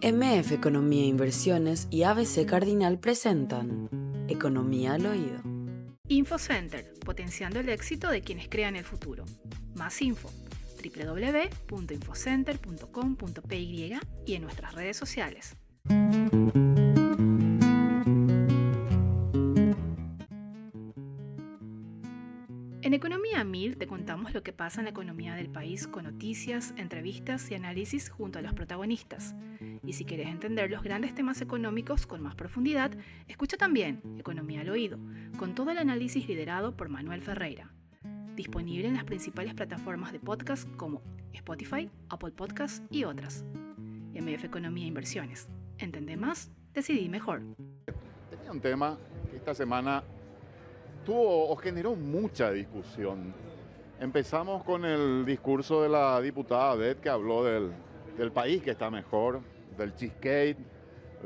MF Economía e Inversiones y ABC Cardinal presentan Economía al Oído. InfoCenter, potenciando el éxito de quienes crean el futuro. Más info, www.infocenter.com.py y en nuestras redes sociales. En Economía 1000 te contamos lo que pasa en la economía del país con noticias, entrevistas y análisis junto a los protagonistas. Y si quieres entender los grandes temas económicos con más profundidad, escucha también Economía al Oído, con todo el análisis liderado por Manuel Ferreira. Disponible en las principales plataformas de podcast como Spotify, Apple Podcasts y otras. MF Economía e Inversiones. Entendé más, decidí mejor. Tenía un tema que esta semana tuvo o generó mucha discusión. Empezamos con el discurso de la diputada Beth, que habló del país que está mejor, del cheesecake,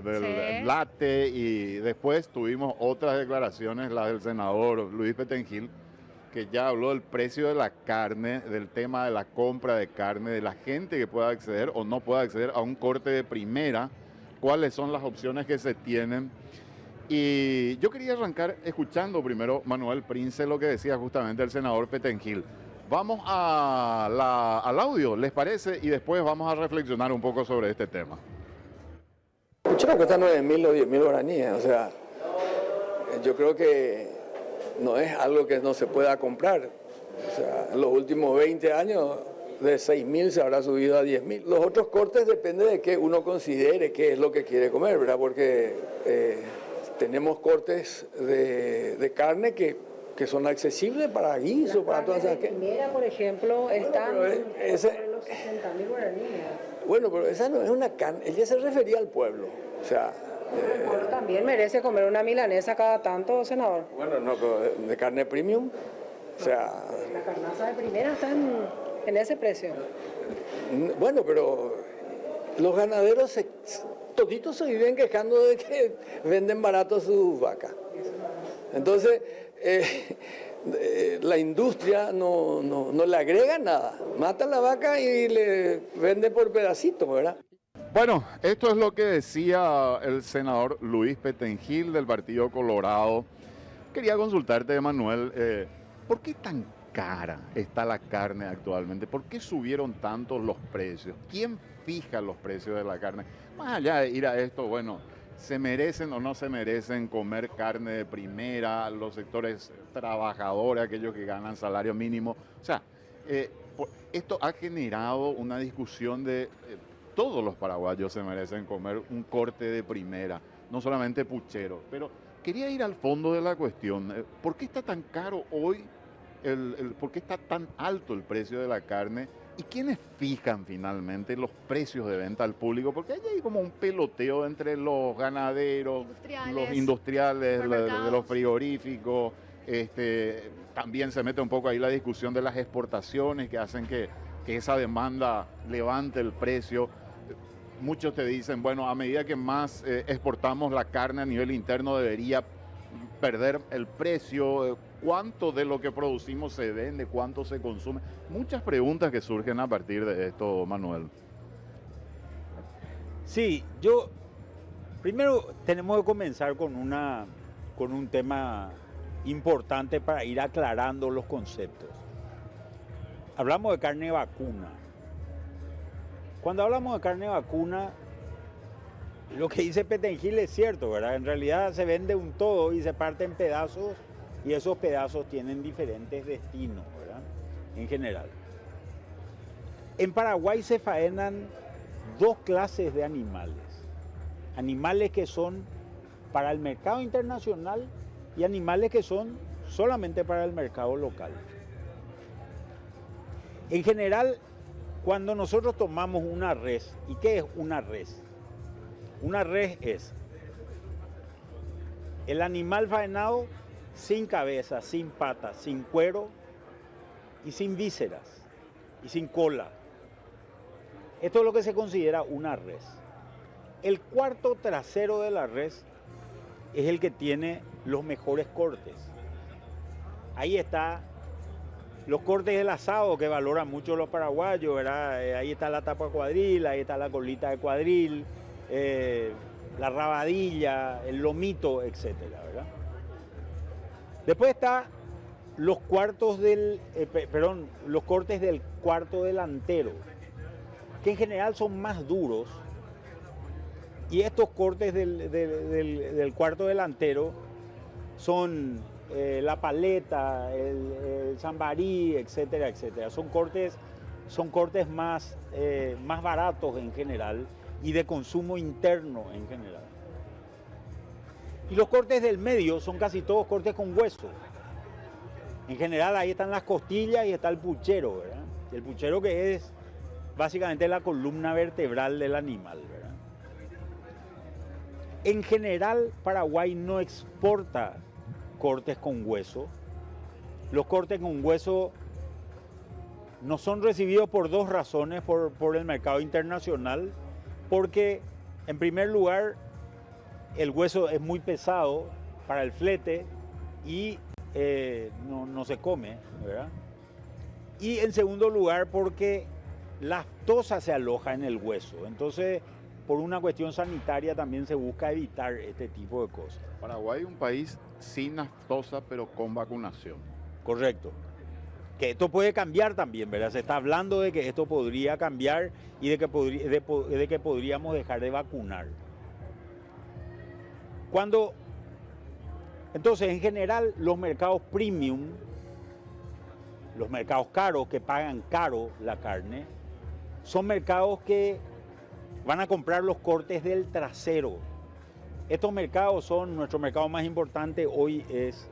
del latte, y después tuvimos otras declaraciones, las del senador Luis Petengil, que ya habló del precio de la carne, del tema de la compra de carne, de la gente que pueda acceder o no pueda acceder a un corte de primera, cuáles son las opciones que se tienen. Y yo quería arrancar escuchando primero, Manuel Prince, lo que decía justamente el senador Petengil. Vamos al audio, ¿les parece? Y después vamos a reflexionar un poco sobre este tema. Puchera cuesta 9.000 o 10.000 guaraníes, o sea, yo creo que no es algo que no se pueda comprar. O sea, en los últimos 20 años de 6.000 se habrá subido a 10.000. Los otros cortes depende de que uno considere qué es lo que quiere comer, ¿verdad? Porque tenemos cortes de carne que son accesibles para guiso, para todas esas. La primera, por ejemplo, están sobre los 60.000 guaraníes. Bueno, pero esa no es una carne, él ya se refería al pueblo, o sea... El pueblo también merece comer una milanesa cada tanto, senador. Bueno, no, pero de carne premium, o sea... La carnaza de primera está en ese precio. Bueno, pero los ganaderos toditos se viven quejando de que venden barato sus vacas. Entonces, la industria no le agrega nada. Matan la vaca y le vende por pedacitos, ¿verdad? Bueno, esto es lo que decía el senador Luis Petengil del Partido Colorado. Quería consultarte, Manuel, ¿por qué tan cara está la carne actualmente? ¿Por qué subieron tanto los precios? ¿Quién fija los precios de la carne? Más allá de ir a esto, bueno, ¿se merecen o no se merecen comer carne de primera los sectores trabajadores, aquellos que ganan salario mínimo? O sea, esto ha generado una discusión de todos los paraguayos se merecen comer un corte de primera, no solamente puchero. Pero quería ir al fondo de la cuestión. ¿Por qué está tan caro hoy? ¿Por qué está tan alto el precio de la carne? ¿Y quiénes fijan finalmente los precios de venta al público? Porque hay como un peloteo entre los ganaderos, los industriales, de los frigoríficos. También se mete un poco ahí la discusión de las exportaciones que hacen que esa demanda levante el precio. Muchos te dicen, bueno, a medida que más exportamos la carne a nivel interno debería perder el precio. ¿Cuánto de lo que producimos se vende? ¿Cuánto se consume? Muchas preguntas que surgen a partir de esto, Manuel. Sí, primero tenemos que comenzar con un tema importante para ir aclarando los conceptos. Hablamos de carne vacuna. Cuando hablamos de carne vacuna, lo que dice Petengil es cierto, ¿verdad? En realidad se vende un todo y se parte en pedazos y esos pedazos tienen diferentes destinos, ¿verdad? En general. En Paraguay se faenan dos clases de animales. Animales que son para el mercado internacional y animales que son solamente para el mercado local. En general, cuando nosotros tomamos una res, ¿y qué es una res? Una res es el animal faenado sin cabeza, sin patas, sin cuero y sin vísceras y sin cola. Esto es lo que se considera una res. El cuarto trasero de la res es el que tiene los mejores cortes. Ahí está los cortes del asado que valoran mucho los paraguayos, ¿verdad? Ahí está la tapa cuadril, ahí está la colita de cuadril, la rabadilla, el lomito, etcétera, ¿verdad? Después está los cortes del cuarto delantero, que en general son más duros, y estos cortes del cuarto delantero son la paleta, el sambarí, etcétera, etcétera. Son cortes más baratos en general y de consumo interno en general. Y los cortes del medio son casi todos cortes con hueso. En general ahí están las costillas y está el puchero, ¿verdad? El puchero que es básicamente la columna vertebral del animal, ¿verdad? En general Paraguay no exporta cortes con hueso. Los cortes con hueso no son recibidos por dos razones por el mercado internacional, porque en primer lugar el hueso es muy pesado para el flete y no se come, ¿verdad? Y en segundo lugar porque la aftosa se aloja en el hueso, entonces por una cuestión sanitaria también se busca evitar este tipo de cosas. Paraguay es un país sin aftosa pero con vacunación. Correcto. Que esto puede cambiar también, ¿verdad? Se está hablando de que esto podría cambiar y de que podríamos dejar de vacunar. Entonces, en general, los mercados premium, los mercados caros que pagan caro la carne, son mercados que van a comprar los cortes del trasero. Estos mercados son, nuestro mercado más importante hoy es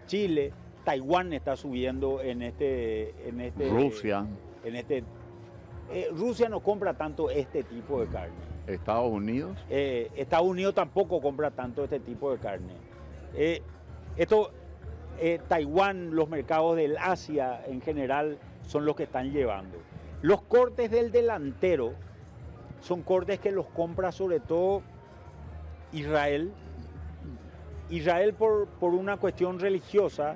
Chile. Taiwán está subiendo Rusia. Rusia no compra tanto este tipo de carne. Estados Unidos. Estados Unidos tampoco compra tanto este tipo de carne. Taiwán, los mercados del Asia en general son los que están llevando. Los cortes del delantero son cortes que los compra sobre todo Israel. Israel por una cuestión religiosa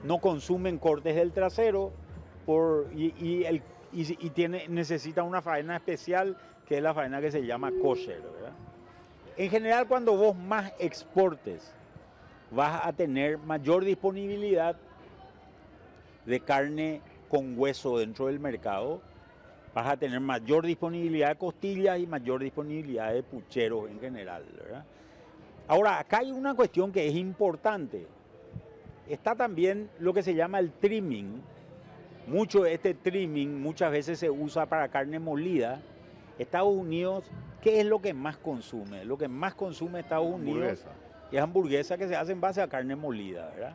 no consumen cortes del trasero necesita una faena especial que es la faena que se llama kosher, ¿verdad? En general, cuando vos más exportes, vas a tener mayor disponibilidad de carne con hueso dentro del mercado, vas a tener mayor disponibilidad de costillas y mayor disponibilidad de pucheros en general, ¿verdad? Ahora, acá hay una cuestión que es importante. Está también lo que se llama el trimming. Mucho de este trimming muchas veces se usa para carne molida. Estados Unidos, ¿qué es lo que más consume? Lo que más consume Estados Unidos es hamburguesa que se hace en base a carne molida, ¿verdad?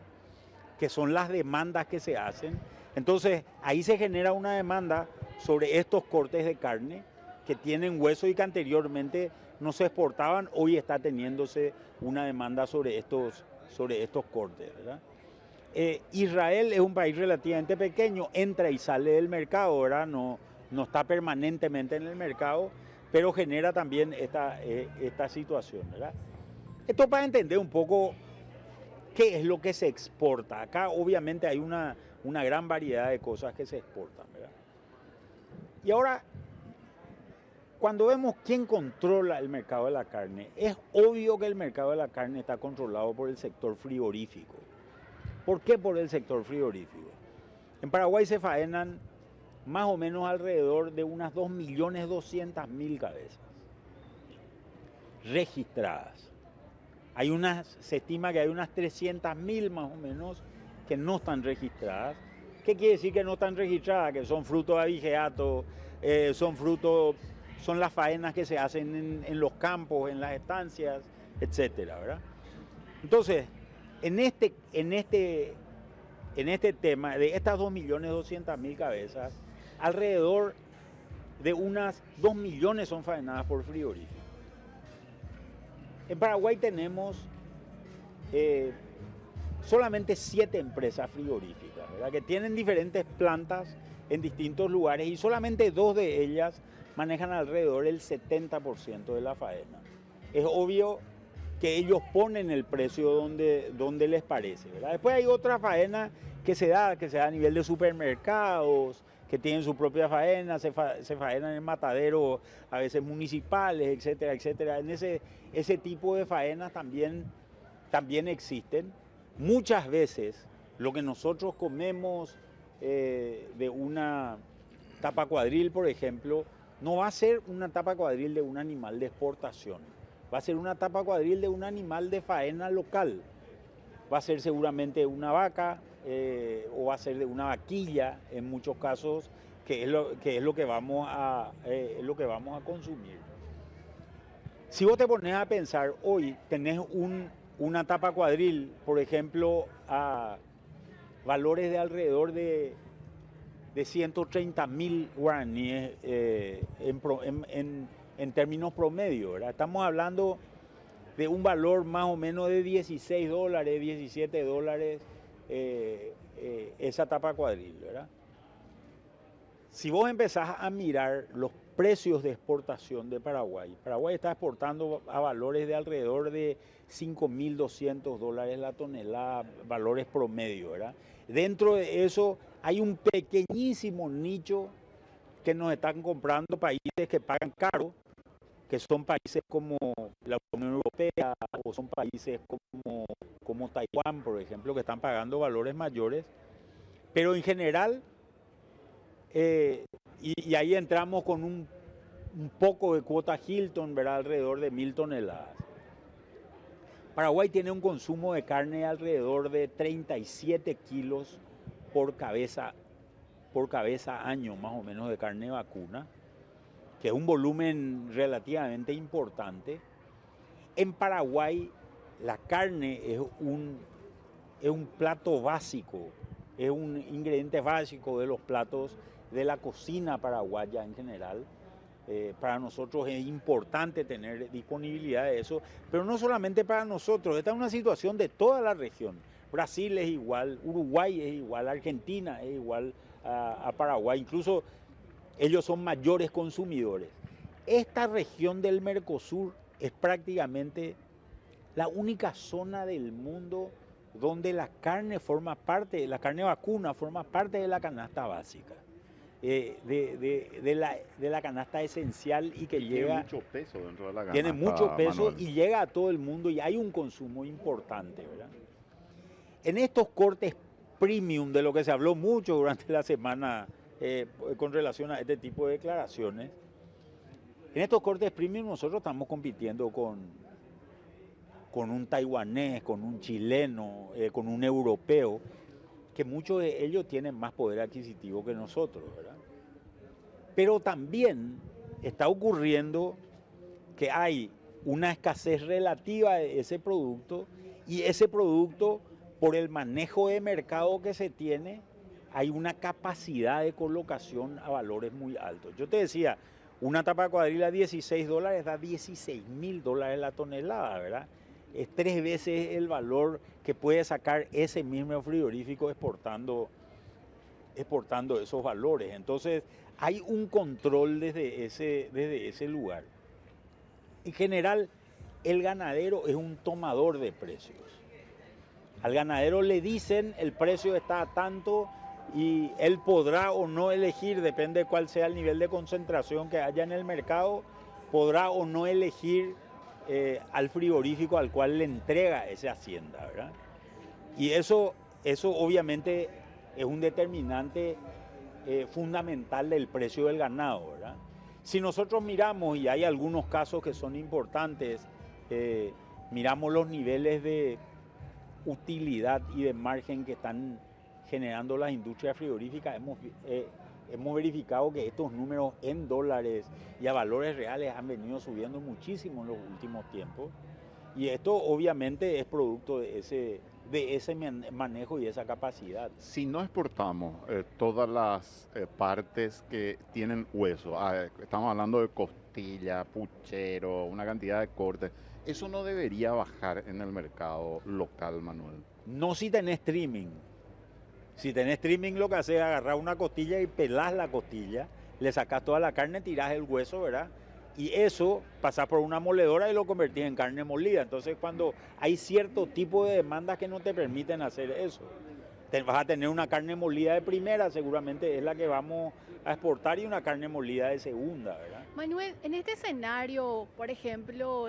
Que son las demandas que se hacen. Entonces, ahí se genera una demanda sobre estos cortes de carne que tienen hueso y que anteriormente no se exportaban. Hoy está teniéndose una demanda sobre estos cortes, ¿verdad? Israel es un país relativamente pequeño, entra y sale del mercado, ¿verdad? No está permanentemente en el mercado, pero genera también esta situación, ¿verdad? Esto para entender un poco qué es lo que se exporta. Acá obviamente hay una gran variedad de cosas que se exportan, ¿verdad? Y ahora, cuando vemos quién controla el mercado de la carne, es obvio que el mercado de la carne está controlado por el sector frigorífico. ¿Por qué por el sector frigorífico? En Paraguay se faenan más o menos alrededor de unas 2.200.000 cabezas registradas. Se estima que hay unas 300.000 más o menos que no están registradas. ¿Qué quiere decir que no están registradas? Que son fruto de abigeato, son las faenas que se hacen en los campos, en las estancias, etcétera, ¿verdad? Entonces, en este tema de estas 2.200.000 cabezas, alrededor de unas 2 millones son faenadas por frigoríficos. En Paraguay tenemos solamente 7 empresas frigoríficas, ¿verdad? Que tienen diferentes plantas en distintos lugares y solamente 2 de ellas manejan alrededor del 70% de la faena. Es obvio que ellos ponen el precio donde les parece, ¿verdad? Después hay otra faena que se da a nivel de supermercados, que tienen su propia faena, se faenan en mataderos, a veces municipales, etcétera, etcétera. En ese tipo de faenas también existen. Muchas veces lo que nosotros comemos de una tapa cuadril, por ejemplo, no va a ser una tapa cuadril de un animal de exportación, va a ser una tapa cuadril de un animal de faena local. Va a ser seguramente una vaca o va a ser de una vaquilla en muchos casos, que es lo que vamos a consumir. Si vos te pones a pensar, hoy tenés una tapa cuadril, por ejemplo, a valores de alrededor de 130.000 guaraníes en términos promedio, ¿verdad? Estamos hablando de un valor más o menos de $16, $17 esa tapa cuadril, ¿verdad? Si vos empezás a mirar los precios de exportación de Paraguay, Paraguay está exportando a valores de alrededor de $5.200 la tonelada, valores promedio, ¿verdad? Dentro de eso hay un pequeñísimo nicho que nos están comprando países que pagan caro, que son países como la Unión Europea o son países como Taiwán, por ejemplo, que están pagando valores mayores. Pero en general, y ahí entramos con un poco de cuota Hilton, ¿verdad? Alrededor de 1.000 toneladas. Paraguay tiene un consumo de carne de alrededor de 37 kilos por cabeza año, más o menos, de carne vacuna, que es un volumen relativamente importante. En Paraguay la carne es un plato básico, es un ingrediente básico de los platos de la cocina paraguaya en general. Para nosotros es importante tener disponibilidad de eso, pero no solamente para nosotros, esta es una situación de toda la región. Brasil es igual, Uruguay es igual, Argentina es igual a Paraguay, incluso ellos son mayores consumidores. Esta región del Mercosur es prácticamente la única zona del mundo donde la carne vacuna forma parte de la canasta básica. De la canasta esencial y que llega... Tiene mucho peso dentro de la canasta. Tiene mucho peso, Manuel. y llega a todo el mundo y hay un consumo importante, ¿verdad? En estos cortes premium, de lo que se habló mucho durante la semana con relación a este tipo de declaraciones, en estos cortes premium nosotros estamos compitiendo con un taiwanés, con un chileno, con un europeo, que muchos de ellos tienen más poder adquisitivo que nosotros, ¿verdad? Pero también está ocurriendo que hay una escasez relativa de ese producto, y ese producto, por el manejo de mercado que se tiene, hay una capacidad de colocación a valores muy altos. Yo te decía, una tapa cuadril a $16 da $16.000 la tonelada, ¿verdad? Es 3 veces el valor que puede sacar ese mismo frigorífico exportando esos valores. Entonces, hay un control desde ese lugar. En general, el ganadero es un tomador de precios. Al ganadero le dicen el precio está a tanto y él podrá o no elegir, depende de cuál sea el nivel de concentración que haya en el mercado, podrá o no elegir al frigorífico al cual le entrega esa hacienda, ¿verdad? Y eso obviamente es un determinante fundamental del precio del ganado, ¿verdad? Si nosotros miramos, y hay algunos casos que son importantes, miramos los niveles de utilidad y de margen que están generando las industrias frigoríficas, hemos verificado que estos números en dólares y a valores reales han venido subiendo muchísimo en los últimos tiempos, y esto obviamente es producto de ese manejo y esa capacidad. Si no exportamos todas las partes que tienen hueso, estamos hablando de costilla, puchero, una cantidad de cortes, ¿eso no debería bajar en el mercado local, Manuel? No si tenés streaming. Si tenés streaming, lo que haces es agarrar una costilla y pelás la costilla, le sacás toda la carne, tirás el hueso, ¿verdad? Y eso pasás por una moledora y lo convertís en carne molida. Entonces, cuando hay cierto tipo de demandas que no te permiten hacer eso. vas a tener una carne molida de primera, seguramente es la que vamos a exportar, y una carne molida de segunda, ¿verdad? Manuel, en este escenario, por ejemplo,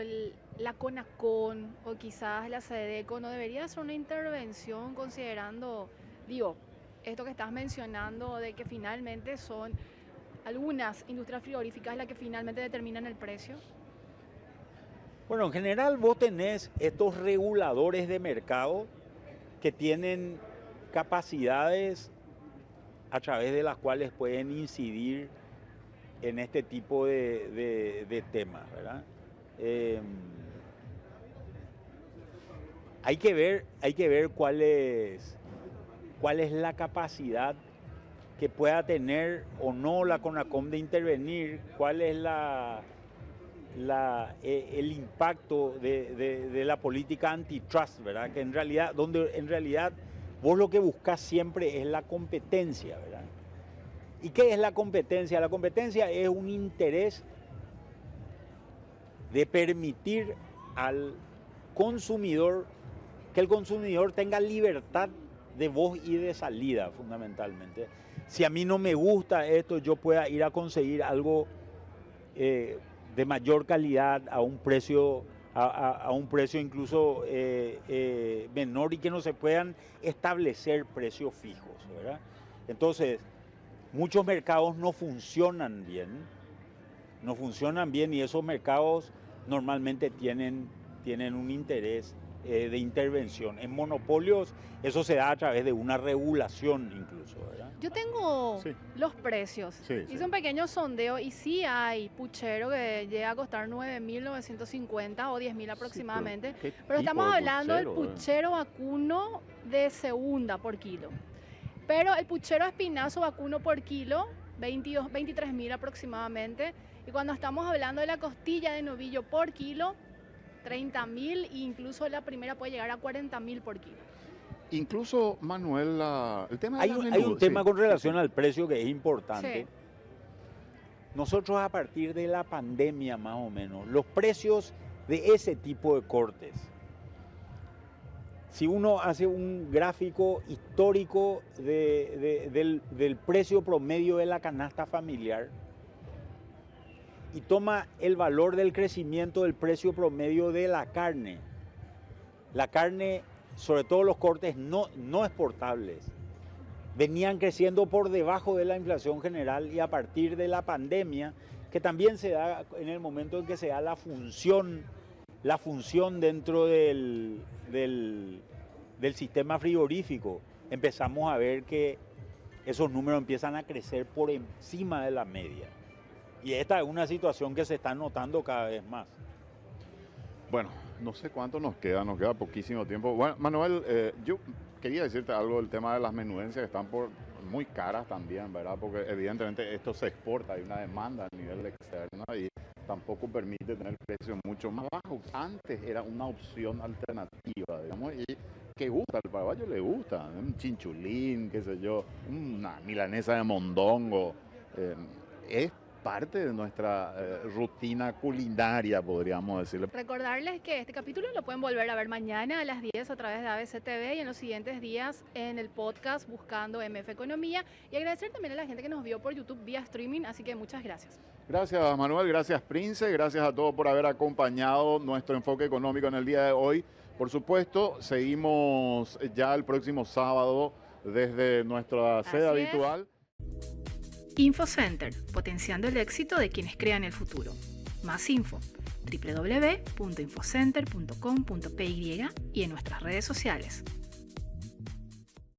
la CONACON o quizás la SEDECO, ¿no debería hacer una intervención considerando, digo, esto que estás mencionando de que finalmente son algunas industrias frigoríficas las que finalmente determinan el precio? Bueno, en general vos tenés estos reguladores de mercado que tienen capacidades a través de las cuales pueden incidir en este tipo de temas, ¿verdad? Hay que ver cuál es la capacidad que pueda tener o no la CONACOM de intervenir, cuál es el impacto de la política antitrust, ¿verdad? Que en realidad vos lo que buscas siempre es la competencia, ¿verdad? ¿Y qué es la competencia? La competencia es un interés de permitir al consumidor que el consumidor tenga libertad de voz y de salida, fundamentalmente. Si a mí no me gusta esto, yo pueda ir a conseguir algo de mayor calidad a un precio incluso menor, y que no se puedan establecer precios fijos, ¿verdad? Entonces, muchos mercados no funcionan bien, y esos mercados normalmente tienen un interés de intervención. En monopolios eso se da a través de una regulación incluso, ¿verdad? Yo tengo los precios. Hice un pequeño sondeo y sí hay puchero que llega a costar 9.950 o 10.000 aproximadamente. Pero estamos hablando del puchero vacuno de segunda por kilo. Pero el puchero espinazo vacuno por kilo, 23.000 aproximadamente. Y cuando estamos hablando de la costilla de novillo por kilo, 30.000, e incluso la primera puede llegar a 40.000 por kilo. Incluso, Manuel, el tema de hay un tema con relación al precio que es importante. Sí. Nosotros, a partir de la pandemia más o menos, los precios de ese tipo de cortes, si uno hace un gráfico histórico del precio promedio de la canasta familiar y toma el valor del crecimiento del precio promedio de la carne, sobre todo los cortes no exportables, venían creciendo por debajo de la inflación general, y a partir de la pandemia, que también se da en el momento en que se da la función dentro del sistema frigorífico, empezamos a ver que esos números empiezan a crecer por encima de la media. Y esta es una situación que se está notando cada vez más. Bueno, no sé cuánto nos queda poquísimo tiempo. Bueno, Manuel, yo quería decirte algo del tema de las menudencias, que están muy caras también, ¿verdad? Porque evidentemente esto se exporta, hay una demanda a nivel externo y tampoco permite tener precios mucho más bajos. Antes era una opción alternativa, digamos, y que gusta, al paraguayo le gusta, un chinchulín, qué sé yo, una milanesa de mondongo, es parte de nuestra rutina culinaria, podríamos decirle. Recordarles que este capítulo lo pueden volver a ver mañana a las 10 a través de ABC TV y en los siguientes días en el podcast buscando MF Economía, y agradecer también a la gente que nos vio por YouTube vía streaming, así que muchas gracias. Gracias, Manuel, gracias, Prince, gracias a todos por haber acompañado nuestro enfoque económico en el día de hoy. Por supuesto, seguimos ya el próximo sábado desde nuestra sede habitual. InfoCenter, potenciando el éxito de quienes crean el futuro. Más info, www.infocenter.com.py y en nuestras redes sociales.